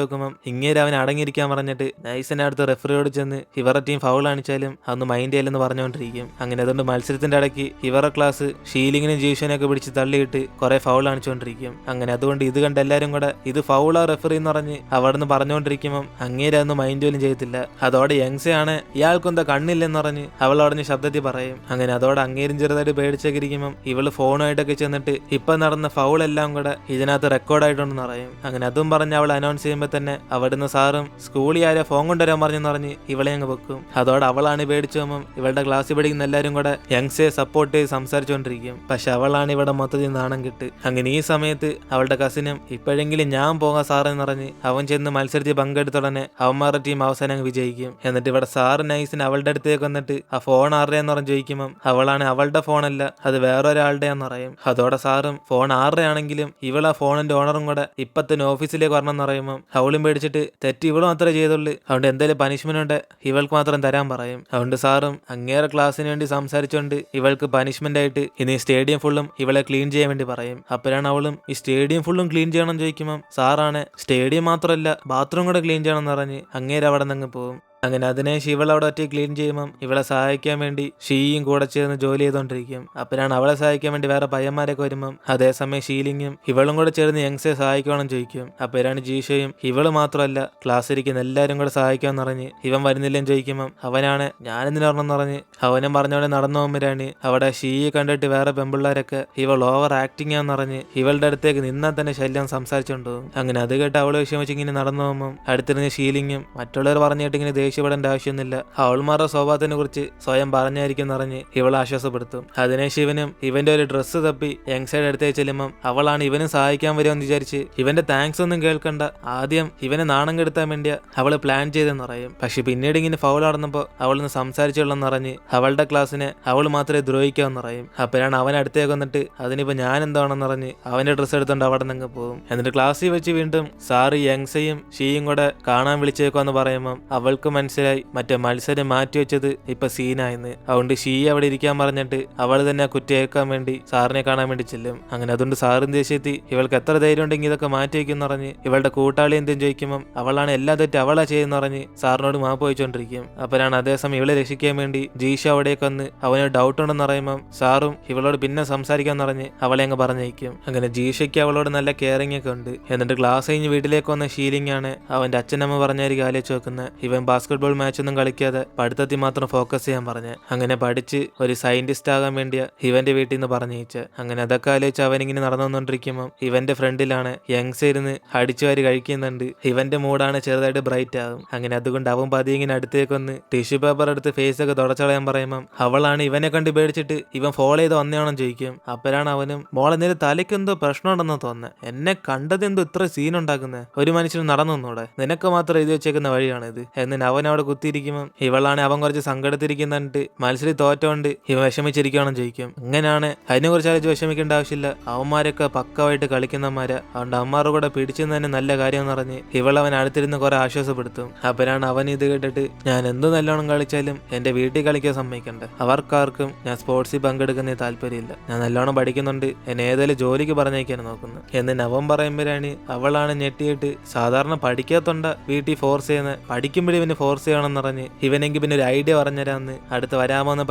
നോക്കുമ്പം ഇങ്ങനെ അവൻ അടങ്ങിയിരിക്കാൻ പറഞ്ഞിട്ട് നൈസിന്റെ അടുത്ത് റെഫറിയോട് ചെന്ന് ഇവരുടെ ടീം ഫൗൾ കാണിച്ചാലും അന്ന് മൈൻഡ് ചെയ്യില്ലെന്ന് പറഞ്ഞുകൊണ്ടിരിക്കും. അങ്ങനെ അതുകൊണ്ട് മത്സരത്തിന്റെ ഇടയ്ക്ക് ഇവരുടെ ക്ലാസ് ഷീലിങ്ങിനും ജീഷനെയൊക്കെ പിടിച്ച് തള്ളിയിട്ട് കുറെ ഫൗൾ കാണിച്ചുകൊണ്ടിരിക്കും. അങ്ങനെ അതുകൊണ്ട് ഇത് കണ്ട് എല്ലാരും കൂടെ ഇത് ഫൗളാ റെഫറി എന്ന് പറഞ്ഞ് അവിടെ നിന്ന് പറഞ്ഞുകൊണ്ടിരിക്കുമ്പം അങ്ങേരെ ഒന്നും മൈൻഡ് പോലും ചെയ്യത്തില്ല. അതോടെ യങ്സയാണ് ഇയാൾക്കെന്താ കണ്ണില്ലെന്ന് പറഞ്ഞ് അവൾ അവിടെ ശബ്ദത്തിൽ പറയും. അങ്ങനെ അതോടെ അങ്ങേരും ചെറുതായിട്ട് പേടിച്ചൊക്കെ ഇരിക്കുമ്പം ഇവള് ഫോണുമായിട്ടൊക്കെ ചെന്നിട്ട് ഇപ്പൊ നടന്ന ഫൗൾ എല്ലാം കൂടെ ഇതിനകത്ത് റെക്കോർഡായിട്ടുണ്ടെന്ന് പറയും. അങ്ങനെ അതും പറഞ്ഞ് അവൾ അനൗൺസ് ചെയ്യുമ്പോൾ തന്നെ അവിടുന്ന് സാറും സ്കൂളിൽ ആരെ ഫോൺ കൊണ്ടുവരാൻ പറഞ്ഞെന്ന് പറഞ്ഞ് ഇവളെ അങ്ങ് വെക്കും. അതോടെ അവളാണ് പേടിച്ചു പോകുമ്പം ഇവളുടെ ക്ലാസ്സിൽ പഠിക്കുന്ന എല്ലാവരും കൂടെ യങ്സയെ സപ്പോർട്ട് ചെയ്ത് സംസാരിച്ചുകൊണ്ടിരിക്കും. പക്ഷെ അവളാണ് ഇവിടെ മൊത്തത്തിൽ നാണം കിട്ട്. അങ്ങനെ ഈ സമയത്ത് അവളുടെ കസിനും ഇപ്പോഴെങ്കിലും ഞാൻ പോകാൻ സാറെന്ന് പറഞ്ഞ് അവൻ ചെന്ന് മത്സരത്തിൽ പങ്കെടുത്തുടനെ അവന്മാരുടെ ടീം അവസാനം വിജയിക്കും. എന്നിട്ട് ഇവിടെ സാറ് നൈസിന് അവളുടെ അടുത്തേക്ക് വന്നിട്ട് ആ ഫോൺ ആരുടെയാന്ന് പറഞ്ഞ് ചോദിക്കുമ്പം അവളാണ് അവളുടെ ഫോണല്ല അത് വേറൊരാളുടെയാന്ന് പറയും. അതോടെ സാറും ഫോൺ ആരുടെ ആണെങ്കിലും ഇവൾ ആ ഫോണിന്റെ ഓണറും കൂടെ ഇപ്പൊ തന്നെ ഓഫീസിലേക്ക് വരണമെന്ന് പറയുമ്പോൾ അവളും പേടിച്ചിട്ട് തെറ്റ് ഇവള് മാത്രമേ ചെയ്തുള്ളൂ, അതുകൊണ്ട് എന്തെങ്കിലും പനിഷ്മെന്റ് ഉണ്ട് ഇവൾക്ക് മാത്രം തരാൻ പറയും. അതുകൊണ്ട് സാറും അങ്ങേറെ ക്ലാസ്സിന് വേണ്ടി സംസാരിച്ചുകൊണ്ട് ഇവൾക്ക് പനിഷ്മെന്റ് ആയിട്ട് ഇനി സ്റ്റേഡിയം ഫുള്ളും ഇവളെ ക്ലീൻ ചെയ്യാൻ വേണ്ടി പറയും. അപ്പോഴാണ് അവളും ഈ സ്റ്റേഡിയം ഫുള്ളും ക്ലീൻ ചെയ്യണം ചോദിക്കുമ്പോൾ സാറാണ് സ്റ്റേഡിയം മാത്രമല്ല ബാത്റൂം കൂടെ ക്ലീൻ ചെയ്യണം എന്ന് പറഞ്ഞ് അങ്ങേരെ അവിടെ നിന്ന് പോകും. അങ്ങനെ അതിനെ ഇവൾ അവിടെ ഒറ്റ ക്ലീൻ ചെയ്യുമ്പം ഇവളെ സഹായിക്കാൻ വേണ്ടി ഷീയും കൂടെ ചേർന്ന് ജോലി ചെയ്തുകൊണ്ടിരിക്കും. അപ്പോഴാണ് അവളെ സഹായിക്കാൻ വേണ്ടി വേറെ പയ്യന്മാരൊക്കെ വരുമ്പം അതേസമയം ഷീലിങ്ങും ഇവളും കൂടെ ചേർന്ന് യങ്സെ സഹായിക്കണം ചോദിക്കും. അപ്പോഴാണ് ജീഷയും ഇവള് മാത്രമല്ല ക്ലാസ് ഇരിക്കുന്ന എല്ലാവരും കൂടെ സഹായിക്കാന്ന് പറഞ്ഞ് ഇവൻ വരുന്നില്ലെന്ന് ചോദിക്കുമ്പം അവനാണ് ഞാനെന്തിനു പറഞ്ഞെന്ന് പറഞ്ഞ് അവനും പറഞ്ഞോടെ നടന്നു പോകുമ്പോഴാണ് അവിടെ ഷീയെ കണ്ടിട്ട് വേറെ പെമ്പിള്ളാരൊക്കെ ഇവൾ ഓവർ ആക്ടിങ് ആന്ന് പറഞ്ഞ് ഇവളുടെ അടുത്തേക്ക് നിന്നാൽ തന്നെ ശല്യം സംസാരിച്ചുകൊണ്ടുപോകും. അങ്ങനെ അത് കേട്ട് അവള് വിഷമിച്ച് ഇങ്ങനെ നടന്നു പോകുമ്പം അടുത്തിരുന്ന് ഷീലിങ്ങും മറ്റുള്ളവർ പറഞ്ഞിട്ട് ഇങ്ങനെ ദേഷ്യപ്പെടേണ്ട ആവശ്യമൊന്നുമില്ല, അവൾമാരുടെ സ്വഭാവത്തിനെ കുറിച്ച് സ്വയം പറഞ്ഞായിരിക്കും പറഞ്ഞ് ഇവളെ ആശ്വാസപ്പെടുത്തും. അതിനെ ശിവനും ഇവന്റെ ഒരു ഡ്രസ്സ് തപ്പി യങ്സയുടെ അടുത്തേക്ക് ചെല്ലുമ്പം അവളാണ് ഇവനും സഹായിക്കാൻ വരുമെന്ന് വിചാരിച്ച് ഇവന്റെ താങ്ക്സ് ഒന്നും കേൾക്കണ്ട ആദ്യം ഇവനെ നാണം കെടുത്താൻ വേണ്ടിയാ അവള് പ്ലാൻ ചെയ്തെന്ന് പറയും. പക്ഷെ പിന്നീട് ഇങ്ങനെ ഫൗൾ നടന്നപ്പോ അവളൊന്ന് സംസാരിച്ചുള്ളെന്ന് പറഞ്ഞ് അവളുടെ ക്ലാസ്സിനെ അവൾ മാത്രമേ ദ്രോഹിക്കാന്ന് പറയും. അപ്പോഴാണ് അവൻ അടുത്തേക്ക് വന്നിട്ട് അതിനിപ്പോ ഞാൻ എന്താണെന്ന് പറഞ്ഞ് അവന്റെ ഡ്രസ്സ് എടുത്തോണ്ട് അവിടെ നിന്ന് പോകും. എന്നിട്ട് ക്ലാസ്സിൽ വെച്ച് വീണ്ടും സാറ് യങ്സയും ഷീയും കൂടെ കാണാൻ വിളിച്ചേക്കുമെന്ന് പറയുമ്പം അവൾക്ക് മനസ്സിലായി മറ്റേ മത്സരം മാറ്റിവെച്ചത് ഇപ്പൊ സീനായെന്ന്. അതുകൊണ്ട് ഷീ അവിടെ ഇരിക്കാൻ പറഞ്ഞിട്ട് അവൾ തന്നെ കുറ്റേക്കാൻ വേണ്ടി സാറിനെ കാണാൻ വേണ്ടി ചെല്ലും. അങ്ങനെ അതുകൊണ്ട് സാറിന് ദേഷ്യത്തി ഇവൾക്ക് എത്ര ധൈര്യം ഉണ്ടെങ്കിൽ ഇതൊക്കെ മാറ്റി വെക്കുമെന്ന് പറഞ്ഞ് ഇവളുടെ കൂട്ടാളി എന്തും ചോദിക്കുമ്പം അവളാണ് എല്ലാ തെറ്റ് അവളാ ചെയ്യുന്ന പറഞ്ഞ് സാറിനോട് മാപ്പ് വെച്ചോണ്ടിരിക്കും. അപ്പോഴാണ് അതേസമയം ഇവളെ രക്ഷിക്കാൻ വേണ്ടി ജീഷ അവിടേക്ക് വന്ന് അവന് ഡൗട്ട് ഉണ്ടെന്ന് പറയുമ്പം സാറും ഇവളോട് പിന്നെ സംസാരിക്കാന്ന് പറഞ്ഞ് അവളെ അങ്ങ് പറഞ്ഞയക്കും. അങ്ങനെ ജീഷയ്ക്ക് അവളോട് നല്ല കെയറിംഗ് ഒക്കെ ഉണ്ട്. എന്നിട്ട് ക്ലാസ് കഴിഞ്ഞ് വീട്ടിലേക്ക് വന്ന ഷീലിംഗ് ആണ് അവന്റെ അച്ഛനമ്മ പറഞ്ഞായിരിക്കും ആലോചിച്ച് വെക്കുന്നത് ഇവൻ ബാസ്കറ്റ് ബാസ്കറ്റ്ബോൾ മാച്ചൊന്നും കളിക്കാതെ പഠിത്തത്തിൽ മാത്രം ഫോക്കസ് ചെയ്യാൻ പറഞ്ഞ്. അങ്ങനെ പഠിച്ച് ഒരു സയന്റിസ്റ്റ് ആകാൻ വേണ്ടിയ ഇവന്റെ വീട്ടിൽ നിന്ന് പറഞ്ഞയച്ച്. അങ്ങനെ അതൊക്കെ ആലോചിച്ച് അവനിങ്ങനെ നടന്നു വന്നോണ്ടിരിക്കുമ്പോൾ ഇവന്റെ ഫ്രണ്ടിലാണ് യങ്സ് ഇരുന്ന് അടിച്ചുവാരി കഴിക്കുന്നുണ്ട്. ഇവന്റെ മൂടാണ് ചെറുതായിട്ട് ബ്രൈറ്റ് ആകും. അങ്ങനെ അതുകൊണ്ട് അവൻ പതിയെ ഇങ്ങനെ അടുത്തേക്ക് വന്ന് ടിഷ്യൂ പേപ്പർ എടുത്ത് ഫേസ് ഒക്കെ തുടച്ചളയാൻ പറയുമ്പോൾ അവളാണ് ഇവനെ കണ്ട് പേടിച്ചിട്ട് ഇവൻ ഫോളോ ചെയ്ത് വന്നയാണെന്ന് ചോദിക്കും. അപ്പോഴാണ് അവനും മോളെ നിന്റെ തലയ്ക്ക് എന്തോ പ്രശ്നമുണ്ടെന്ന് തോന്നുന്നത്, എന്നെ കണ്ടത് എന്തോ ഇത്ര സീൻ ഉണ്ടാക്കുന്നത്, ഒരു മനുഷ്യന് നടന്നു വന്നൂടെ, നിനക്ക് മാത്രം എഴുതി വെച്ചേക്കുന്ന വഴിയാണിത് എന്നിട്ട് അവൻ അവിടെ കുത്തിയിരിക്കുമ്പോൾ ഇവളാണ് അവൻ കുറച്ച് സങ്കടത്തിരിക്കുന്നിട്ട് മത്സരി തോറ്റോണ്ട് ഇവൻ വിഷമിച്ചിരിക്കുകയാണെന്ന് ചോദിക്കും. അങ്ങനെയാണ് അതിനെക്കുറിച്ച് ആലോചിച്ച് വിഷമിക്കേണ്ട ആവശ്യമില്ല, അവന്മാരൊക്കെ പക്കമായിട്ട് കളിക്കുന്നമാരാ, അതുകൊണ്ട് അമ്മാരുടെ കൂടെ പിടിച്ചെന്ന് തന്നെ നല്ല കാര്യം എന്ന് പറഞ്ഞ് ഇവളവൻ അടുത്തിരുന്ന് കുറെ ആശ്വാസപ്പെടുത്തും. അപ്പോഴാണ് അവൻ ഇത് കേട്ടിട്ട് ഞാൻ എന്ത് നല്ലോണം കളിച്ചാലും എന്റെ വീട്ടിൽ കളിക്കാൻ സമ്മതിക്കണ്ട, അവർക്കാർക്കും ഞാൻ സ്പോർട്സിൽ പങ്കെടുക്കുന്നതിന് താല്പര്യമില്ല, ഞാൻ നല്ലോണം പഠിക്കുന്നുണ്ട്, എന്നെ ഏതായാലും ജോലിക്ക് പറഞ്ഞേക്കാൻ നോക്കുന്നു എന്ന് നവൻ പറയുമ്പോഴാണ് അവളാണ് ഞെട്ടിയിട്ട് സാധാരണ പഠിക്കാത്തോണ്ട വീട്ടിൽ ഫോഴ്സ് ചെയ്യുന്നത്, പഠിക്കുമ്പോഴും ഇവന് ഫോഴ്സ് ചെയ്യണമെന്ന് പറഞ്ഞ് ഇവനെങ്കിൽ പിന്നെ ഒരു ഐഡിയ പറഞ്ഞുതരാന്ന് അടുത്ത് വരാമെന്ന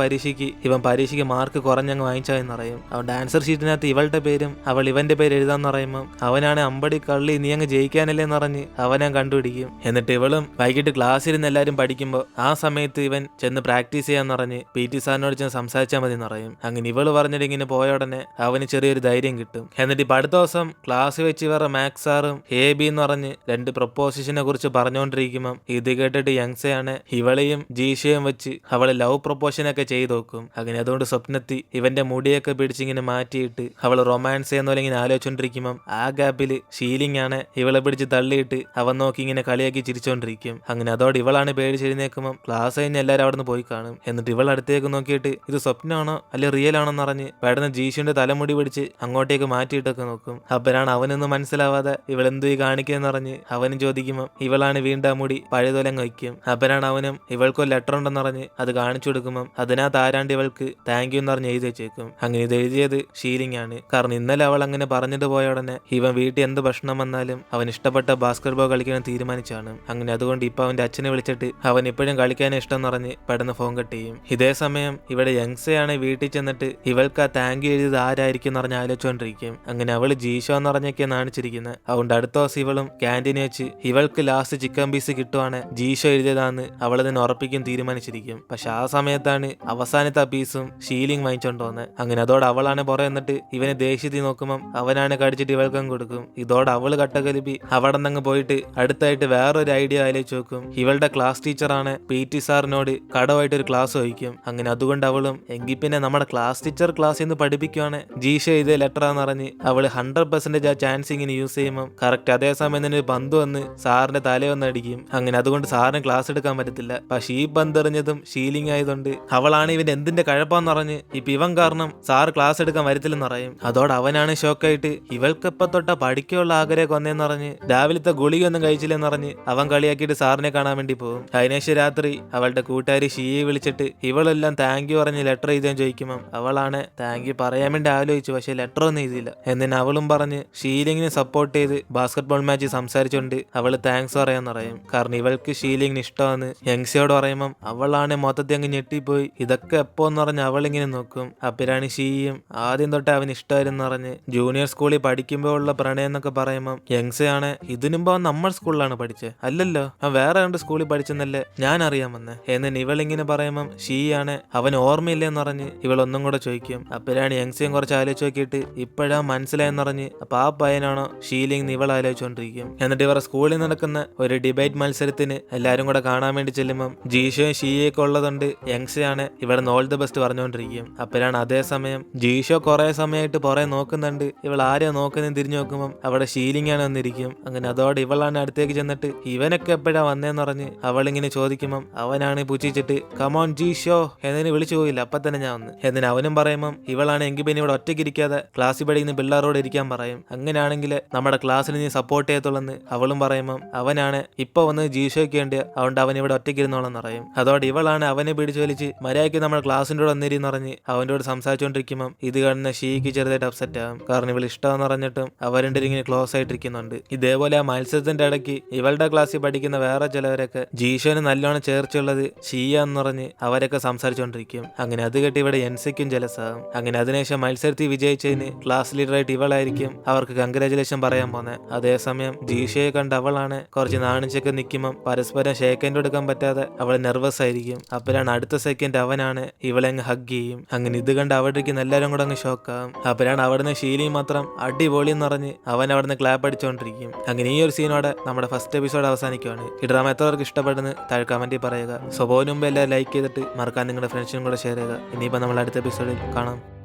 ഇവൻ പരീക്ഷയ്ക്ക് മാർക്ക് കുറഞ്ഞങ്ങ് വാങ്ങിച്ചതെന്ന് പറയും. അവൻ ആൻസർ ഷീറ്റിനകത്ത് ഇവളുടെ പേരും അവൾ ഇവന്റെ പേര് എഴുതാന്ന് പറയുമ്പോൾ അവനാണ് അമ്പടി കള്ളി നീ അങ്ങ് ജയിക്കാനല്ലേ എന്ന് പറഞ്ഞ് അവനെ കണ്ടുപിടിക്കും. എന്നിട്ട് ഇവളും വൈകിട്ട് ക്ലാസ്സിരുന്ന് എല്ലാവരും പഠിക്കുമ്പോൾ ആ സമയത്ത് ഇവൻ ചെന്ന് പ്രാക്ടീസ് ചെയ്യാന്ന് പറഞ്ഞ് PT സാറിനോട് ചെന്ന് സംസാരിച്ചാൽ മതി എന്ന് പറയും. അങ്ങനെ ഇവള് പറഞ്ഞിട്ട് ഇങ്ങനെ പോയ ഉടനെ അവന് ചെറിയൊരു ധൈര്യം കിട്ടും. എന്നിട്ട് ഇപ്പൊ അടുത്ത ദിവസം ക്ലാസ് വെച്ച് ഇവരുടെ മാത്സ് സാറും AB എന്ന് പറഞ്ഞ് 2 പ്രൊപ്പോസിഷനെ കുറിച്ച് പറഞ്ഞുകൊണ്ടിരിക്കുമ്പോൾ ഇത് കേട്ടിട്ട് യങ്സയാണ് ഇവളെയും ജീഷയും വെച്ച് അവള് ലവ് പ്രൊപ്പോഷനൊക്കെ ചെയ്ത് നോക്കും. അങ്ങനെ അതുകൊണ്ട് സ്വപ്നത്തിൽ ഇവന്റെ മുടിയൊക്കെ പിടിച്ചിങ്ങനെ മാറ്റിയിട്ട് അവള് റൊമാൻസ് ചെയ്യുന്ന പോലെ ഇങ്ങനെ ആലോചിച്ചോണ്ടിരിക്കുമ്പോൾ ആ ഗ്യാപ്പിൽ ഷീലിംഗ് ആണ് ഇവളെ പിടിച്ച് തള്ളിയിട്ട് അവൻ നോക്കി ഇങ്ങനെ കളിയാക്കി ചിരിച്ചോണ്ടിരിക്കും. അങ്ങനെ അതോടെ ഇവളാണ് പേടിച്ചെഴുന്നേക്കുമ്പോൾ ക്ലാസ് കഴിഞ്ഞ് എല്ലാവരും അവിടെ നിന്ന് പോയി കാണും. എന്നിട്ട് ഇവൾ അടുത്തേക്ക് നോക്കിയിട്ട് ഇത് സ്വപ്നമാണോ അല്ലെ റിയൽ ആണോ എന്ന് പറഞ്ഞ് പെടുന്ന ജീഷുവിന്റെ തലമുടി പിടിച്ച് അങ്ങോട്ടേക്ക് മാറ്റിയിട്ടൊക്കെ നോക്കും. അപ്പോഴാണ് അവനൊന്നും മനസ്സിലാവാതെ ഇവളെന്തു ഈ കാണിക്കുകയെന്ന് പറഞ്ഞ് അവനും ചോദിക്കുമ്പോൾ ഇവളാണ് വീണ്ടും ആ മുടി പഴയതുലങ്ങ് വയ്ക്കും. അപ്പോഴാണ് അവനും ഇവൾക്കൊരു ലെറ്റർ ഉണ്ടെന്ന് പറഞ്ഞ് അത് കാണിച്ചു കൊടുക്കുമ്പോൾ അതിനകത്ത് ആരാണ്ട് ഇവൾക്ക് താങ്ക് യു എന്ന് പറഞ്ഞ് എഴുതി വെച്ചേക്കും. അങ്ങനെ ഇത് എഴുതിയത് ഷീലിംഗ് ആണ്. കാരണം ഇന്നലെ അവൾ അങ്ങനെ പറഞ്ഞിട്ട് പോയ ഉടനെ ഇവൻ വീട്ടിൽ എന്ത് ഭക്ഷണം വന്നാലും അവൻ ഇഷ്ടപ്പെട്ട ബാസ്കറ്റ്ബോൾ കളിക്കാൻ തീരുമാനിച്ചാണ്. അങ്ങനെ അതുകൊണ്ട് ഇപ്പൊ അവന്റെ അച്ഛനെ വിളിച്ചിട്ട് അവൻ ഇപ്പോഴും കളിക്കാൻ ഇഷ്ടം എന്ന് പറഞ്ഞ് പെട്ടെന്ന് ഫോൺ കട്ട് ചെയ്യും. ഇതേ സമയം ഇവിടെ യങ്സയാണ് വീട്ടിൽ ചെന്നിട്ട് ഇവൾക്ക് ആ താങ്ക് യു എഴുതിയത് ആരായിരിക്കും എന്ന് പറഞ്ഞ് ആലോചിച്ചുകൊണ്ടിരിക്കും. അങ്ങനെ അവള് ജീഷോ എന്ന് പറഞ്ഞൊക്കെയാണ് കാണിച്ചിരിക്കുന്നത്. അതുകൊണ്ട് അടുത്ത ദിവസം ഇവളും ക്യാൻറ്റീനിൽ വെച്ച് ഇവൾക്ക് ലാസ്റ്റ് ചിക്കൻ പീസ് കിട്ടുവാണ് ജീഷോ എഴുതിയതാന്ന് അവൾ തന്നെ ഉറപ്പിക്കും തീരുമാനിച്ചിരിക്കും. പക്ഷെ ആ സമയത്താണ് അവസാനത്തെ ആ പീസും ഷീലിംഗ് വാങ്ങിച്ചോണ്ട് വന്നത്. അങ്ങനെ അതോടെ അവളാണ് പുറം എന്നിട്ട് ഇവനെ ദേഷ്യത്തിൽ നോക്കുമ്പോൾ അവനാണ് കടിച്ചിട്ട് ഇവൾക്കും കൊടുക്കും. ഇതോടെ അവള് കട്ടകലിപ്പി അവിടെ നിന്ന് പോയിട്ട് അടുത്തായിട്ട് വേറൊരു ഐഡിയ ആലോചിച്ച് നോക്കും. ഇവളുടെ ക്ലാസ് ടീച്ചറാണ് PT സാറിനോട് കടമായിട്ട് ഒരു ക്ലാസ് വഹിക്കും. അങ്ങനെ അതുകൊണ്ട് അവളും എങ്കിൽ പിന്നെ നമ്മുടെ ക്ലാസ് ടീച്ചർ ക്ലാസ്സിൽ നിന്ന് പഠിപ്പിക്കുവാണ് ജീഷ ഇതേ ലെറ്റർ ആന്ന് പറഞ്ഞ് അവള് 100% ആ ചാൻസ് ഇങ്ങനെ യൂസ് ചെയ്യുമ്പോൾ കറക്റ്റ് അതേ സമയം തന്നെ ഒരു പന്ത് വന്ന് സാറിന്റെ തല വന്ന് അടിക്കും. അങ്ങനെ അതുകൊണ്ട് സാറിന് ക്ലാസ് എടുക്കാൻ പറ്റത്തില്ല. പക്ഷെ ഈ പന്ത് എറിഞ്ഞതും ഷീലിംഗ് ആയതുകൊണ്ട് അവളാണ് ഇവൻ എന്തിന്റെ കഴപ്പാന്ന് പറഞ്ഞ് ഇപ്പൊ ഇവൻ കാരണം സാർ ക്ലാസ് എടുക്കാൻ വരത്തില്ലെന്ന് പറയും. അതോടെ അവനാണ് ഷോക്കായിട്ട് ഇവൾക്ക് ഇപ്പൊ തൊട്ട പഠിക്കാനുള്ള ആഗ്രഹം വന്നേന്ന് പറഞ്ഞ് രാവിലത്തെ ഗുളിക ഒന്നും കഴിച്ചില്ലെന്ന് പറഞ്ഞ് അവൻ കളിയാക്കിയിട്ട് സാറിനെ കാണാൻ വേണ്ടി പോകും. അതിനേശം രാത്രി അവളുടെ കൂട്ടുകാരി ഷീയെ വിളിച്ചിട്ട് ഇവളെല്ലാം താങ്ക് യു പറഞ്ഞ് ലെറ്റർ എഴുതാൻ ചോദിക്കുമ്പോൾ അവളാണ് താങ്ക് യു പറയാൻ വേണ്ടി ആലോചിച്ചു പക്ഷെ ലെറ്റർ ഒന്നും എഴുതിയില്ല. എന്നിട്ട് അവളും പറഞ്ഞ് ഷീലിങ്ങിനെ സപ്പോർട്ട് ചെയ്ത് ബാസ്കറ്റ്ബോൾ മാച്ച് സംസാരിച്ചുകൊണ്ട് അവള് താങ്ക്സ് പറയാന്ന് പറയും. കാരണം ഇവൾക്ക് ഷീലിങ്ങിന് ഇഷ്ടമാണ്. യങ്സിയോട് പറയുമ്പം അവളാണ് മൊത്തത്തിൽ അങ്ങ് ഞെട്ടിപ്പോയി. ഇതൊക്കെ എപ്പോന്ന് പറഞ്ഞ് അവളിങ്ങനെ നോക്കും. അപ്പിരാണ് ഷീയും ആദ്യം തൊട്ട് അവന് ഇഷ്ടമായിരുന്നു പറഞ്ഞ് ജൂനിയർ സ്കൂളിൽ പഠിക്കുമ്പോൾ ഉള്ള പ്രണയം എന്നൊക്കെ പറയുമ്പം യങ്സയാണ് ഇതിനുമ്പോ നമ്മൾ സ്കൂളിലാണ് പഠിച്ചത് അല്ലല്ലോ, അവൻ വേറെ 2 സ്കൂളിൽ പഠിച്ചെന്നല്ലേ ഞാൻ അറിയാമെന്ന്. എന്നിട്ട് ഇവളിങ്ങനെ പറയുമ്പം ഷീയാണ് അവൻ ഓർമ്മയില്ലെന്ന് പറഞ്ഞ് ഇവൾ ഒന്നും കൂടെ ചോദിക്കും. അപ്പോഴാണ് യങ്സിയും കുറച്ച് ആലോചിച്ച് നോക്കിയിട്ട് ഇപ്പോഴാ മനസ്സിലായെന്ന് പറഞ്ഞ് അപ്പൊ ആ പയ്യനാണോ ഷീലിംഗ് ഇവൾ ആലോചിച്ചുകൊണ്ടിരിക്കും. എന്നിട്ട് ഇവർ സ്കൂളിൽ നടക്കുന്ന ഒരു ഡിബേറ്റ് മത്സരത്തിന് എല്ലാരും കൂടെ കാണാൻ വേണ്ടി ചെല്ലുമ്പം ജീഷോയും ഷീയൊക്കെ ഉള്ളതുകൊണ്ട് യങ്സയാണ് ഇവിടെ ഓൾ ദ ബെസ്റ്റ് പറഞ്ഞുകൊണ്ടിരിക്കും. അപ്പോഴാണ് അതേസമയം ജീഷോ കുറെ സമയമായിട്ട് പുറേ നോക്കുന്നുണ്ട്. ഇവൾ ആരെയോ നോക്കുന്നതിന് തിരിഞ്ഞു നോക്കുമ്പോൾ അവിടെ ഷീലിംഗ് ആണ് വന്നിരിക്കും. അങ്ങനെ അതോടെ ഇവളാണ് അടുത്തേക്ക് ചെന്നിട്ട് ഇവനൊക്കെ എപ്പോഴാ വന്നേന്ന് പറഞ്ഞ് അവളിങ്ങനെ ചോദിക്കുമ്പം അവനാണ് പുച്ഛിച്ചിട്ട് കമോൺ ജീഷോ എന്നതിന് വിളിച്ചു പോയില്ല അപ്പൊ തന്നെ ഞാൻ വന്ന്. എന്നിട്ട് അവനും പറയുമ്പം ഇവളാണ് എങ്കിൽ പിന്നെ ഇവിടെ ഒറ്റയ്ക്ക് ഇരിക്കാതെ ക്ലാസ്സിൽ പഠിക്കുന്ന പിള്ളേരോട് ഇരിക്കാൻ പറയും. അങ്ങനെയാണെങ്കിൽ നമ്മുടെ ക്ലാസ്സിന് നീ സപ്പോർട്ട് ചെയ്യത്തുള്ളെന്ന് അവളും പറയുമ്പം അവനാണ് ഇപ്പൊ വന്ന് ജീഷോയ്ക്ക് വേണ്ടി അതുകൊണ്ട് അവൻ ഇവിടെ ഒറ്റയ്ക്ക് ഇരുന്നോളെന്ന് പറയും. അതോടെ ഇവളാണ് അവനെ പിടിച്ചു വലിച്ച് മര്യാദയ്ക്ക് നമ്മുടെ ക്ലാസ്സിൻ്റെ കൂടെ വന്നിരിന്ന് പറഞ്ഞ് അവനോട് സംസാരിച്ചുകൊണ്ടിരിക്കുമ്പം ഇത് കാണുന്ന ഷീക്ക് ചെറുതായിട്ട് അപ്സെറ്റ് ആകും. കാരണം ഇവൾ ഇഷ്ടമെന്ന് പറഞ്ഞിട്ടും അവർ രണ്ടിങ്ങനെ ക്ലോസ് ആയിട്ടിരിക്കുന്നുണ്ട്. ഇതേപോലെ ആ മത്സരത്തിന്റെ ഇടയ്ക്ക് ഇവളുടെ ക്ലാസ്സിൽ പഠിക്കുന്ന വേറെ ചിലവരൊക്കെ ജീഷോന് നല്ലോണം ചേർച്ചുള്ളത് ഷീയ എന്ന് പറഞ്ഞ് അവരൊക്കെ സംസാരിച്ചുകൊണ്ടിരിക്കും. അങ്ങനെ അത് കേട്ട് ഇവിടെ എൻസിക്കും ജലസാകും. അങ്ങനെ അതിനുശേഷം മത്സരത്തിൽ വിജയിച്ചതിന് ക്ലാസ് ലീഡറായിട്ട് ഇവളായിരിക്കും അവർക്ക് കൺഗ്രാജുലേഷൻ പറയാൻ പോകുന്നത്. അതേസമയം ജീഷയെ കണ്ട് അവളാണ് കുറച്ച് നാണിച്ചൊക്കെ നിൽക്കുമ്പം പരസ്പരം ഷേക്ക് ഹാൻഡ് കൊടുക്കാൻ പറ്റാതെ അവൾ നെർവസ് ആയിരിക്കും. അപ്പോഴാണ് അടുത്ത സെക്കൻഡ് അവനാണ് ഇവളെ അങ്ങ് ഹഗ് ചെയ്യും. അങ്ങനെ ഇത് കണ്ട് അവിടെ ഇരിക്കുന്ന എല്ലാവരും കൂടെ അങ്ങ് ഷോക്കാവും. അപ്പോഴാണ് അവിടുന്ന് ഷീലി മാത്രം അടിപൊളി എന്ന് പറഞ്ഞ് അവൻ അവിടുന്ന് ക്ലാപ്പ് അടിച്ചുകൊണ്ടിരിക്കും. അങ്ങനെ ഈ ഒരു സീനോടെ നമ്മുടെ ഫസ്റ്റ് എപ്പിസോഡ് അവസാനിക്കുവാണ്. ഈ ഡ്രാമ എത്രവർക്ക് ഇഷ്ടപ്പെടുന്നു താഴെ കമന്റിൽ പറയുക. സോ പോകുന്ന മുമ്പ് എല്ലാവരും ലൈക്ക് ചെയ്തിട്ട് മറക്കാൻ നിങ്ങളുടെ ഫ്രണ്ട്സിനും കൂടെ ഷെയർ ചെയ്യുക. ഇനിയിപ്പോൾ നമ്മൾ അടുത്ത എപ്പിസോഡിൽ കാണാം.